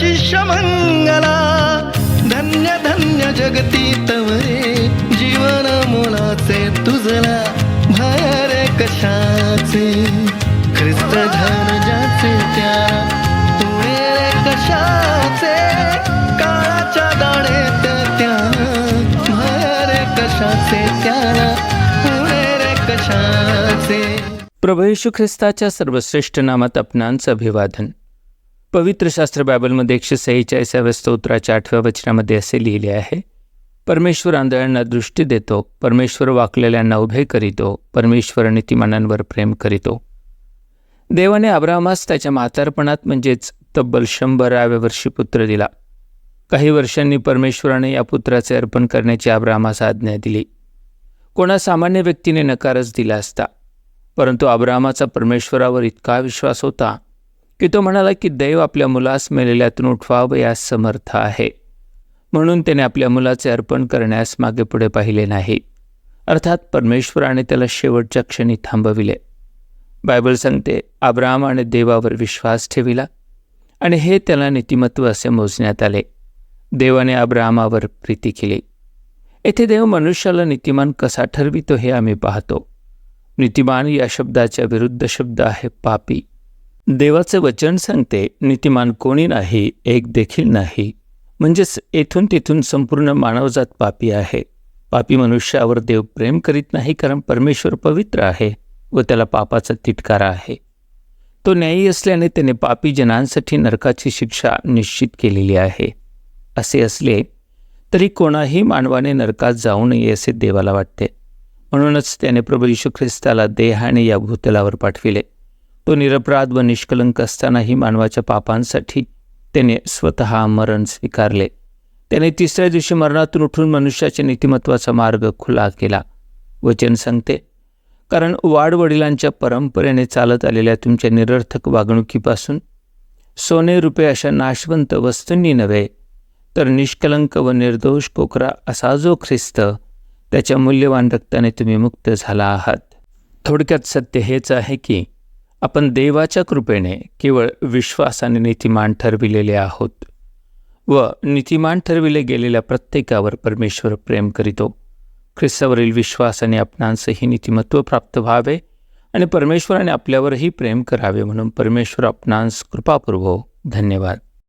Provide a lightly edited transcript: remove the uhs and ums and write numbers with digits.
शिष्य मंगला, धन्य धन्य जगती तवरे, जीवन मोलाचे तुझला, भय रे कशाचे, ख्रिस्त धन ज्याचे त्याला, पुणे रे कशाचे, काळाच्या दाढेत त्याला, भय रे कशाचे त्याला, पुणे रे कशाचे. प्रभू येशू ख्रिस्ताच्या सर्वश्रेष्ठ नामात आपणांचं अभिवादन. पवित्र शास्त्र बायबलमध्ये 146व्या स्तोत्राच्या 8व्या वचनामध्ये असे लिहिले आहे, परमेश्वर आंधळ्यांना दृष्टी देतो, परमेश्वर वाकलेल्यांना उभे करीतो, परमेश्वर नीतिमानांवर प्रेम करीतो. देवाने अब्राहामास त्याच्या म्हातारपणात म्हणजेच तब्बल 100व्या वर्षी पुत्र दिला. काही वर्षांनी परमेश्वराने या पुत्राचे अर्पण करण्याची अब्राहामास आज्ञा दिली. कोणा सामान्य व्यक्तीने नकारच दिला असता, परंतु अब्राहामाचा परमेश्वरावर इतका विश्वास होता की तो म्हणाला की दैव आपल्या मुलास मेलेल्यातून उठवावं यास समर्थ आहे. म्हणून त्याने आपल्या मुलाचे अर्पण करण्यास मागे पुढे पाहिले नाही. अर्थात परमेश्वराने त्याला शेवटच्या क्षणी थांबविले. बायबल सांगते, अब्राहामाने देवावर विश्वास ठेविला आणि हे त्याला नीतिमत्व असे मोजण्यात आले. देवाने अब्राहामावर प्रीती केली. येथे देव मनुष्याला नीतिमान कसा ठरवितो हे आम्ही पाहतो. नीतिमान या शब्दाच्या विरुद्ध शब्द आहे पापी. देवाचे वचन सांगते, नीतिमान कोणी नाही, एक देखील नाही. म्हणजेच येथून तिथून संपूर्ण मानवजात पापी आहे. पापी मनुष्यावर देव प्रेम करीत नाही, कारण परमेश्वर पवित्र आहे व त्याला पापाचा तिटकारा आहे. तो न्यायी असल्याने त्याने पापी जनांसाठी नरकाची शिक्षा निश्चित केलेली आहे. असे असले तरी कोणाही मानवाने नरकात जाऊ नये असे देवाला वाटते. म्हणूनच त्याने प्रभू येशू ख्रिस्ताला देहाने या भूतलावर पाठविले. तो निरपराध व निष्कलंक असतानाही मानवाच्या पापांसाठी त्याने स्वतः मरण स्वीकारले. त्याने 3ऱ्या दिवशी मरणातून उठून मनुष्याच्या नीतिमत्वाचा मार्ग खुला केला. वचन सांगते, कारण वाडवडिलांच्या परंपरेने चालत आलेल्या तुमच्या निरर्थक वागणुकीपासून सोने रुपये अशा नाशवंत वस्तूंनी नव्हे, तर निष्कलंक व निर्दोष कोकरा असा जो ख्रिस्त, त्याच्या मूल्यवान रक्ताने तुम्ही मुक्त झाला आहात. थोडक्यात सत्य हेच आहे की आपण देवाच्या कृपेने केवळ विश्वासाने नीतिमान ठरविलेले आहोत व नीतिमान ठरविले गेलेल्या प्रत्येकावर परमेश्वर प्रेम करीतो. ख्रिस्तावरील विश्वासाने आपणांसही नीतिमत्व प्राप्त व्हावे आणि परमेश्वराने आपल्यावरही प्रेम करावे, म्हणून परमेश्वर आपणांस कृपा पुरवो. धन्यवाद.